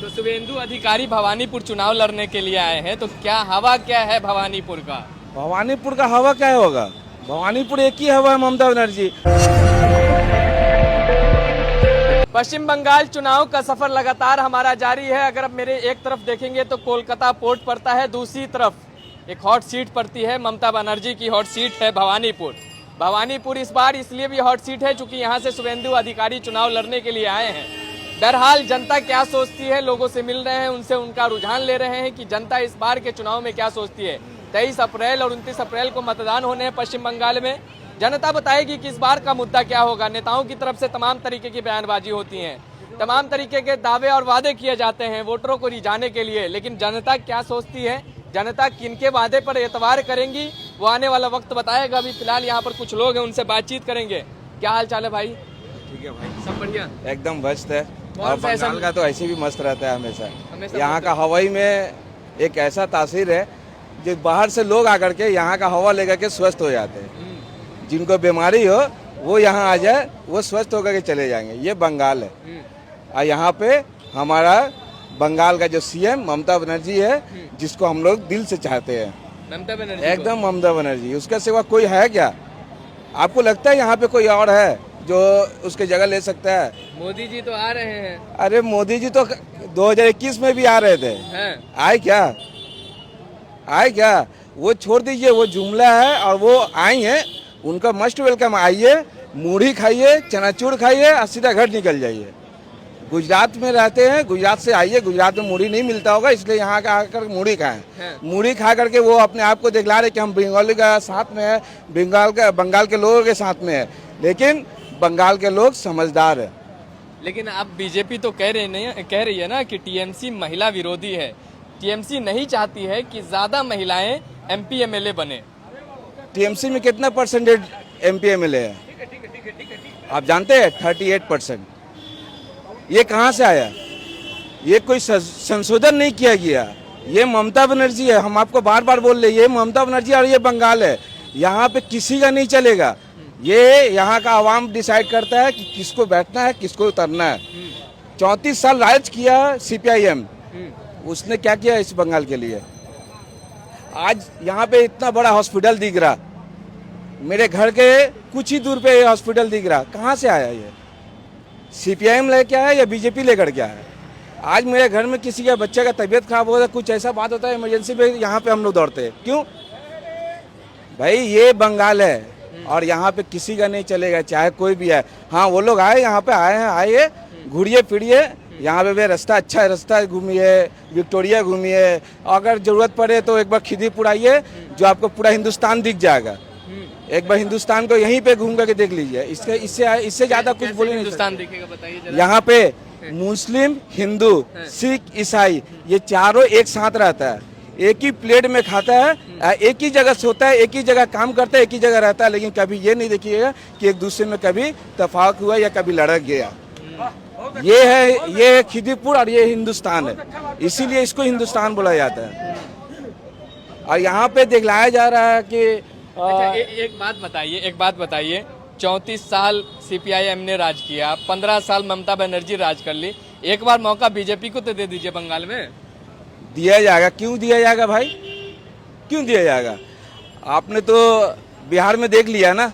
तो शुभेंदु अधिकारी भवानीपुर चुनाव लड़ने के लिए आए हैं, तो क्या हवा क्या है भवानीपुर का? भवानीपुर का हवा क्या होगा? भवानीपुर एक ही हवा है, ममता बनर्जी। पश्चिम बंगाल चुनाव का सफर लगातार हमारा जारी है। अगर अब मेरे एक तरफ देखेंगे तो कोलकाता पोर्ट पड़ता है, दूसरी तरफ एक हॉट सीट पड़ती है, ममता बनर्जी की हॉट सीट है भवानीपुर। भवानीपुर इस बार इसलिए भी हॉट सीट है क्योंकि यहाँ से शुभेंदु अधिकारी चुनाव लड़ने के लिए आए हैं। बहरहाल जनता क्या सोचती है, लोगों से मिल रहे हैं, उनसे उनका रुझान ले रहे हैं कि जनता इस बार के चुनाव में क्या सोचती है। 23 अप्रैल और 29 अप्रैल को मतदान होने हैं पश्चिम बंगाल में। जनता बताएगी कि इस बार का मुद्दा क्या होगा। नेताओं की तरफ से तमाम तरीके की बयानबाजी होती है, तमाम तरीके के दावे और वादे किए जाते हैं वोटरों को रिझाने के लिए, लेकिन जनता क्या सोचती है, जनता किनके वादे पर एतबार करेंगी, वो आने वाला वक्त बताएगा। अभी फिलहाल यहाँ पर कुछ लोग हैं, उनसे बातचीत करेंगे। क्या हाल चाल है भाई? ठीक है भाई, सब बढ़िया, एकदम मस्त है। कौन और सा ऐसा- बंगाल का तो ऐसे भी मस्त रहता है हमेशा। यहाँ मस्त का हवाई में एक ऐसा तासीर है जो बाहर से लोग आकर के यहाँ का हवा लेकर के स्वस्थ हो जाते हैं। जिनको बीमारी हो वो यहाँ आ जाए, वो स्वस्थ होकर के चले जाएंगे। ये बंगाल है। और यहाँ पे हमारा बंगाल का जो सीएम ममता बनर्जी है, जिसको हम लोग दिल से चाहते हैं, ममता बनर्जी एकदम ममता बनर्जी। उसके सिवा कोई है क्या? आपको लगता है यहाँ पे कोई और है जो उसकी जगह ले सकता है? मोदी जी तो आ रहे हैं। अरे मोदी जी तो 2021 में भी आ रहे थे। हैं? आए क्या? आए क्या? वो छोड़ दीजिए, वो जुमला है। और वो आई हैं, उनका मस्ट वेलकम। आइए, मूढ़ी खाइए, चनाचूर खाइए और सीधा घर निकल जाइए। गुजरात में रहते हैं, गुजरात से आइए। गुजरात में मूढ़ी नहीं मिलता होगा, इसलिए यहाँ का आकर मूढ़ी खाएं। मूढ़ी खा करके वो अपने आप को दिखला रहे कि हम बंगाली का साथ में है, बंगाल के लोगों के साथ में है। लेकिन बंगाल के लोग समझदार है। लेकिन अब बीजेपी तो कह रही है ना कि टीएमसी महिला विरोधी है। टीएमसी नहीं चाहती है कि ज्यादा महिलाएं एमपी एमएलए बने। टीएमसी में कितना परसेंटेज एमपी एमएलए है आप जानते हैं? 38%। ये कहाँ से आया? ये कोई संशोधन नहीं किया गया। ये ममता बनर्जी है। हम आपको बार बार बोल रहे, ये ममता बनर्जी और ये बंगाल है। यहाँ पे किसी का नहीं चलेगा। ये यहाँ का आवाम डिसाइड करता है कि किसको बैठना है, किसको उतरना है। 34 साल राज किया सीपीआईएम, उसने क्या किया इस बंगाल के लिए? आज यहाँ पे इतना बड़ा हॉस्पिटल दिख रहा, मेरे घर के कुछ ही दूर पे ये हॉस्पिटल दिख रहा, कहाँ से आया ये? सीपीआईएम लेके आया या बीजेपी लेकर के आया? आज मेरे घर में किसी का बच्चे का तबीयत खराब होता है, कुछ ऐसा बात होता है इमरजेंसी पे, यहाँ पे हम लोग दौड़ते हैं। क्यों भाई? ये बंगाल है और यहाँ पे किसी का नहीं चलेगा, चाहे कोई भी है। हाँ, वो लोग आए, यहाँ पे आए हैं, आइए, घूरिए फिरिए। यहाँ पे रास्ता अच्छा है, रास्ता घूमिए, विक्टोरिया घूमिए। अगर जरूरत पड़े तो एक बार खिदीपुर आइए, जो आपको पूरा हिंदुस्तान दिख जाएगा। एक बार हिंदुस्तान को यहीं पे घूम करके देख लीजिए। इससे ज्यादा कुछ बोले नहीं। हिंदुस्तान दिखेगा, बताइए जरा। यहाँ पे मुस्लिम, हिंदू, सिख, ईसाई, ये चारों एक साथ रहता है, एक ही प्लेट में खाता है, एक ही जगह सोता है, एक ही जगह काम करता है, एक ही जगह रहता है। लेकिन कभी ये नहीं देखिएगा कि एक दूसरे में कभी तफाक हुआ या कभी लड़क गया। ये खिदीपुर और ये हिंदुस्तान है, इसीलिए इसको हिंदुस्तान बोला जाता है। और यहाँ पे दिखलाया जा रहा है कि अच्छा, एक बात बताइए। 34 साल सीपीआईएम ने राज किया, 15 साल ममता बनर्जी राज कर ली। एक बार मौका बीजेपी को तो दे दीजिए बंगाल में। दिया जाएगा। क्यों दिया जाएगा भाई? क्यों दिया जाएगा? आपने तो बिहार में देख लिया ना।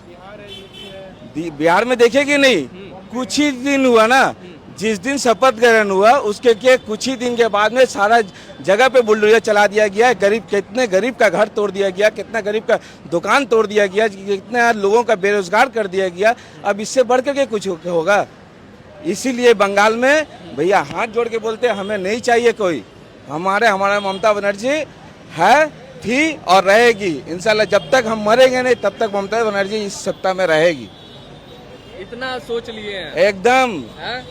बिहार में देखेगी नहीं, कुछ ही दिन हुआ ना, जिस दिन शपथ ग्रहण हुआ उसके कुछ ही दिन के बाद में सारा जगह पे बुलडोजर चला दिया गया। कितने गरीब का घर तोड़ दिया गया, कितना गरीब का दुकान तोड़ दिया गया, कितने लोगों का बेरोजगार कर दिया गया। अब इससे बढ़ के कुछ होगा? इसीलिए बंगाल में भैया हाथ जोड़ के बोलते हैं, हमें नहीं चाहिए कोई। हमारा ममता बनर्जी है, थी और रहेगी। इंशाल्लाह जब तक हम मरेंगे नहीं तब तक ममता बनर्जी इस सत्ता में रहेगी। इतना सोच लिए हैं?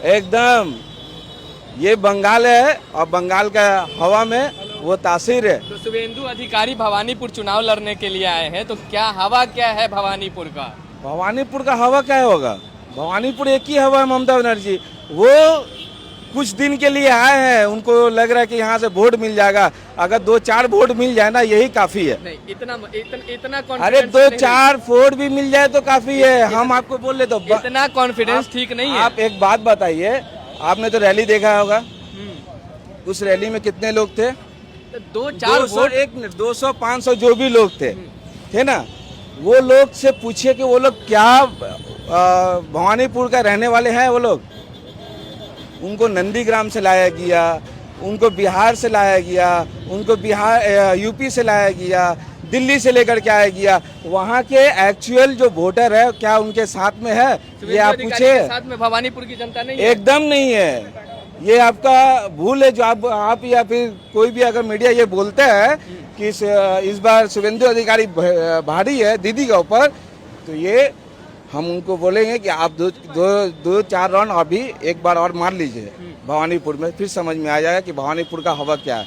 एकदम ये बंगाल है और बंगाल का हवा में वो तासीर है। तो शुभेंदु अधिकारी भवानीपुर चुनाव लड़ने के लिए आए हैं, तो क्या हवा क्या है भवानीपुर का? भवानीपुर का हवा क्या होगा? भवानीपुर एक ही हवा है, ममता बनर्जी। वो कुछ दिन के लिए आए हैं, उनको लग रहा है कि यहाँ से वोट मिल जाएगा। अगर 2-4 वोट मिल जाए ना, यही काफी है। नहीं, इतना अरे 2-4 वोट भी मिल जाए तो काफी है। हम आपको बोल रहे तो इतना कॉन्फिडेंस ठीक नहीं है। आप एक बात बताइए, आपने तो रैली देखा होगा, उस रैली में कितने लोग थे? तो 2-4 वोट 200-500 जो भी लोग थे ना, वो लोग से पूछिए कि वो लोग क्या भवानीपुर का रहने वाले हैं। वो लोग, उनको नंदीग्राम से लाया गया, उनको बिहार से लाया गया, उनको यूपी से लाया गया, दिल्ली से लेकर के आया गया। वहाँ के एक्चुअल जो वोटर है क्या उनके साथ में है? ये आप पूछे। साथ में भवानीपुर की जनता नहीं है? एकदम नहीं है। ये आपका भूल है जो आप या फिर कोई भी अगर मीडिया ये बोलता है कि इस बार शुभेंदु अधिकारी भारी है दीदी के ऊपर, तो ये हम उनको बोलेंगे कि आप दो चार राउंड अभी एक बार और मार लीजिए भवानीपुर में, फिर समझ में आ जाएगा कि भवानीपुर का हवा क्या है।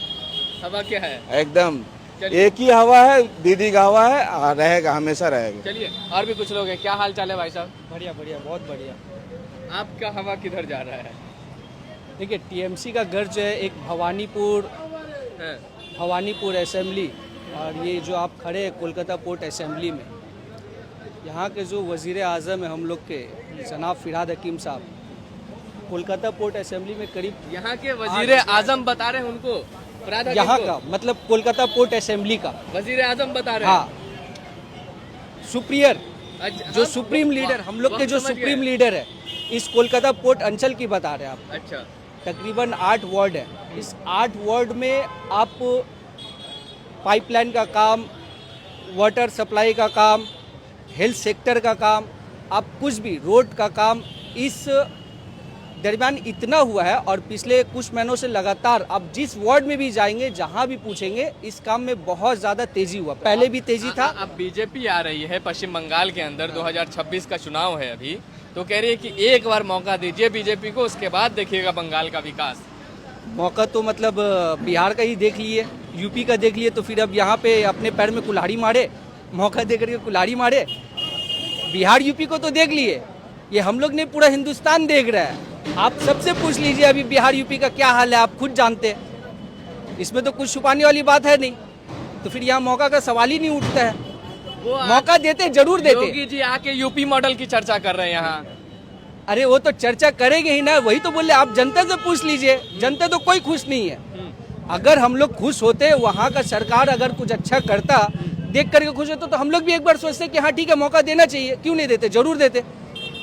हवा क्या है? एकदम एक ही हवा है, दीदी का हवा है, रहेगा, हमेशा रहेगा। चलिए, और भी कुछ लोग हैं। क्या हाल चाल है भाई साहब? बढ़िया बढ़िया, बहुत बढ़िया। आपका हवा किधर जा रहा है? देखिए, टीएमसी का घर जो है एक भवानीपुर असेंबली, और ये जो आप खड़े हैं कोलकाता पोर्ट असेंबली में, यहाँ के जो वज़ीर आज़म है हम लोग के जनाब फिरहाद हकीम साहब, कोलकाता पोर्ट असेंबली में करीब यहाँ के वज़ीर आज़म बता रहे हैं उनको, यहाँ का मतलब कोलकाता पोर्ट असेंबली का वज़ीर आज़म बता रहे हैं। हाँ, सुप्रियर जो सुप्रीम लीडर, हम लोग के जो सुप्रीम लीडर है इस कोलकाता पोर्ट अंचल की बता रहे हैं आप। अच्छा, तकरीबन 8 वार्ड है। इस 8 वार्ड में आप पाइपलाइन का काम, वाटर सप्लाई का काम, हेल्थ सेक्टर का काम, आप कुछ भी रोड का काम इस दरमियान इतना हुआ है। और पिछले कुछ महीनों से लगातार आप जिस वार्ड में भी जाएंगे, जहां भी पूछेंगे, इस काम में बहुत ज़्यादा तेजी हुआ। पहले भी तेजी था। अब बीजेपी आ रही है पश्चिम बंगाल के अंदर, 2026 का चुनाव है अभी, तो कह रही है कि एक बार मौका दीजिए बीजेपी को, उसके बाद देखिएगा बंगाल का विकास। मौका तो मतलब बिहार का ही देख लिए, यूपी का देख लिए, तो फिर अब यहाँ पे अपने पैर में कुल्हाड़ी मारे, मौका दे करके कुल्हाड़ी मारे। बिहार यूपी को तो देख लिए, ये हम लोग ने पूरा हिंदुस्तान देख रहा है। आप सबसे पूछ लीजिए अभी बिहार यूपी का क्या हाल है, आप खुद जानते हैं। इसमें तो कुछ छुपाने वाली बात है नहीं, तो फिर यहाँ मौका का सवाल ही नहीं उठता है। मौका देते जरूर देते। योगी जी आके यूपी मॉडल की चर्चा कर रहे हैं यहाँ। अरे वो तो चर्चा करेंगे ही ना, वही तो बोले, आप जनता से पूछ लीजिए। जनता तो कोई खुश नहीं है। अगर हम लोग खुश होते, वहाँ का सरकार अगर कुछ अच्छा करता देख करके खुश होते, तो हम लोग भी एक बार सोचते कि हाँ ठीक है, मौका देना चाहिए, क्यों नहीं देते, जरूर देते।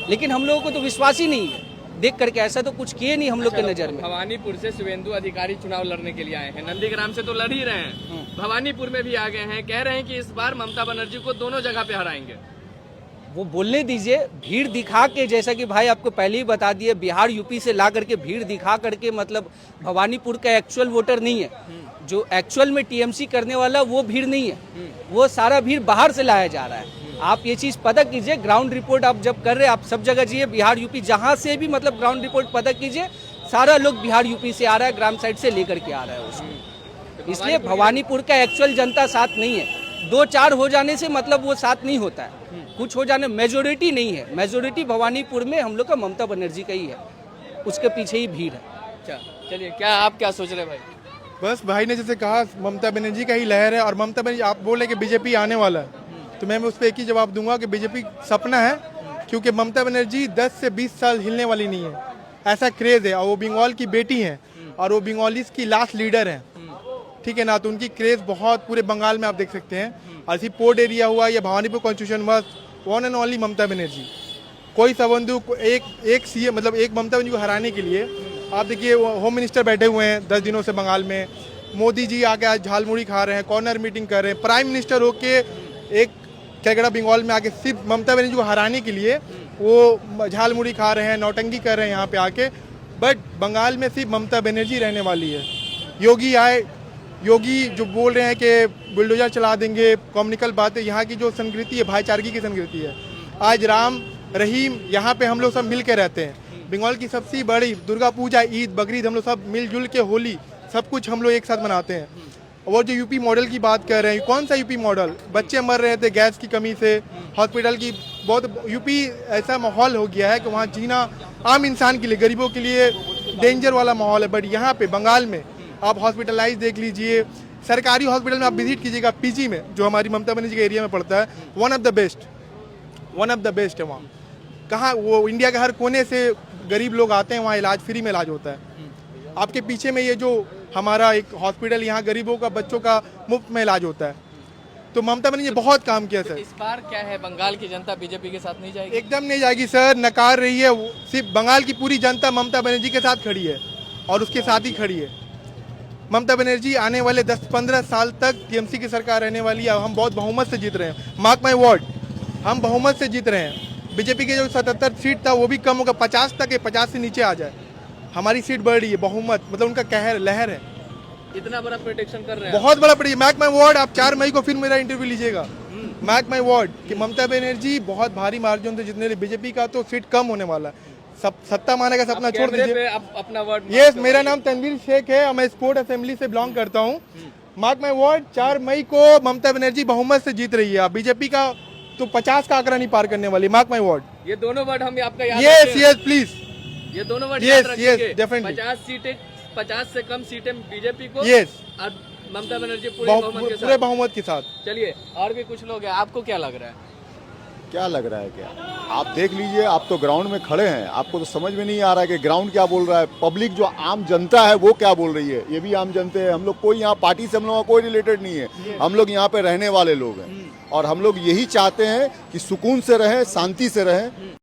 लेकिन हम लोगों को तो विश्वास ही नहीं है देख करके, ऐसा तो कुछ किए नहीं हम लोग के नजर में। भवानीपुर से शुभेंदु अधिकारी चुनाव लड़ने के लिए आए हैं, नंदीग्राम से तो लड़ ही रहे हैं, भवानीपुर में भी आ गए हैं, कह रहे हैं कि इस बार ममता बनर्जी को दोनों जगह पे हराएंगे। वो बोलने दीजिए, भीड़ दिखा के, जैसा कि भाई आपको पहले ही बता दिए, बिहार यूपी से ला करके भीड़ दिखा करके, मतलब भवानीपुर का एक्चुअल वोटर नहीं है। जो एक्चुअल में टीएमसी करने वाला वो भीड़ नहीं है, वो सारा भीड़ बाहर से लाया जा रहा है। आप ये चीज़ पता कीजिए, ग्राउंड रिपोर्ट आप जब कर रहे हैं, आप सब जगह जाइए, बिहार यूपी जहाँ से भी मतलब ग्राउंड रिपोर्ट पता कीजिए, सारा लोग बिहार यूपी से आ रहा है, ग्राम साइड से लेकर के आ रहा है उसको। इसलिए भवानीपुर का एक्चुअल जनता साथ नहीं है। 2-4 हो जाने से मतलब वो साथ नहीं होता है, कुछ हो जाने, मेजोरिटी नहीं है। मेजोरिटी भवानीपुर में हम लोग का ममता बनर्जी का ही है, उसके पीछे ही भीड़ है। अच्छा, चलिए, क्या आप क्या सोच रहे हैं भाई? बस भाई ने जैसे कहा, ममता बनर्जी का ही लहर है। और ममता बनर्जी, आप बोल रहे कि बीजेपी आने वाला है, तो मैं उस पर एक ही जवाब दूंगा कि बीजेपी सपना है, क्योंकि ममता बनर्जी 10 से 20 साल हिलने वाली नहीं है, ऐसा क्रेज है। और वो बंगाल की बेटी हैं, और वो बंगालीज की लास्ट लीडर हैं, ठीक है ना, तो उनकी क्रेज बहुत पूरे बंगाल में आप देख सकते हैं। और इसी पोर्ट एरिया हुआ या भवानीपुर कॉन्स्टिट्यूशन हुआ, one and only Mamata Banerjee. कोई संबंधु एक सीएम, मतलब एक ममता बनर्जी को हराने के लिए आप देखिए, होम मिनिस्टर बैठे हुए हैं 10 दिनों से बंगाल में, मोदी जी आके आज झालमुड़ी खा रहे हैं, कॉर्नर मीटिंग कर रहे हैं, प्राइम मिनिस्टर होके एक कैलकाटा बंगाल में आके सिर्फ ममता बनर्जी को हराने के लिए वो झालमुड़ी खा रहे हैं, नौटंकी कर रहे हैं यहाँ पे आके। बट बंगाल में सिर्फ ममता बनर्जी रहने वाली है। योगी आए, योगी जो बोल रहे हैं कि बुलडोजर चला देंगे, कॉम्युनिकल बातें, यहाँ की जो संस्कृति है, भाईचारगी की संस्कृति है। आज राम रहीम यहाँ पे हम लोग सब मिल के रहते हैं। बंगाल की सबसे बड़ी दुर्गा पूजा, ईद, बकरीद, हम लोग सब मिलजुल के, होली, सब कुछ हम लोग एक साथ मनाते हैं। और जो यूपी मॉडल की बात कर रहे हैं, कौन सा यूपी मॉडल? बच्चे मर रहे थे गैस की कमी से, हॉस्पिटल की बहुत, यूपी ऐसा माहौल हो गया है कि वहाँ जीना आम इंसान के लिए, गरीबों के लिए डेंजर वाला माहौल है। बट यहाँ पे बंगाल में आप हॉस्पिटलाइज देख लीजिए, सरकारी हॉस्पिटल में आप विजिट कीजिएगा, पीजी में जो हमारी ममता बनर्जी के एरिया में पड़ता है, वन ऑफ द बेस्ट है वहाँ। कहाँ वो इंडिया के हर कोने से गरीब लोग आते हैं, वहाँ इलाज फ्री में इलाज होता है। आपके पीछे में ये जो हमारा एक हॉस्पिटल यहाँ गरीबों का बच्चों का मुफ्त में इलाज होता है। तो ममता बनर्जी ने बहुत काम किया सर। इस बार क्या है, बंगाल की जनता बीजेपी के साथ नहीं जाएगी? एकदम नहीं जाएगी सर, नकार रही है। सिर्फ बंगाल की पूरी जनता ममता बनर्जी के साथ खड़ी है और उसके साथ ही खड़ी है। ममता बनर्जी आने वाले 10-15 साल तक टीएमसी की सरकार रहने वाली है। हम बहुत बहुमत से जीत रहे हैं, मार्क माई वर्ड, हम बहुमत से जीत रहे हैं। बीजेपी के जो 77 सीट था वो भी कम होगा, 50 तक है, 50 से नीचे आ जाए। हमारी सीट बढ़ रही है, बहुमत, मतलब उनका कहर लहर है। इतना बड़ा प्रोटेक्शन कर रहे हैं? बहुत बड़ा पड़ी, मैक माई वर्ड। आप 4 मई को फिर मेरा इंटरव्यू लीजिएगा, मैक माई वर्ड, कि ममता बनर्जी बहुत भारी मार्जिन से जीतने वाली। बीजेपी का तो सीट कम होने वाला है। सब सत्ता माने का सपना छोड़ दीजिए। अपना वर्ड। यस, मेरा नाम तनवीर शेख है और मैं स्पोर्ट असेंबली से बिलोंग करता हूँ। मार्क माई वर्ड, 4 मई को ममता बनर्जी बहुमत से जीत रही है। बीजेपी का तो 50 का आंकड़ा नहीं पार करने वाली, मार्क माई वर्ड। ये दोनों वर्ड हम आपका याद यस रखें। यस प्लीज, ये दोनों वर्ड Yes, याद yes, रखेंगे। definitely. 50 सीटें, 50 से कम सीटें बीजेपी को। यस, और ममता बनर्जी पूरे बहुमत के पूरे साथ। बहुमत के साथ। चलिए, और भी कुछ लोग हैं, आपको क्या लग रहा है? क्या लग रहा है? क्या आप देख लीजिए, आप तो ग्राउंड में खड़े हैं, आपको तो समझ में नहीं आ रहा है कि ग्राउंड क्या बोल रहा है। पब्लिक जो आम जनता है वो क्या बोल रही है, ये भी आम जनता है। हम लोग कोई यहाँ पार्टी से हम लोग का कोई रिलेटेड नहीं है। हम लोग यहाँ पे रहने वाले लोग हैं और हम लोग यही चाहते हैं कि सुकून से रहें, शांति से रहें।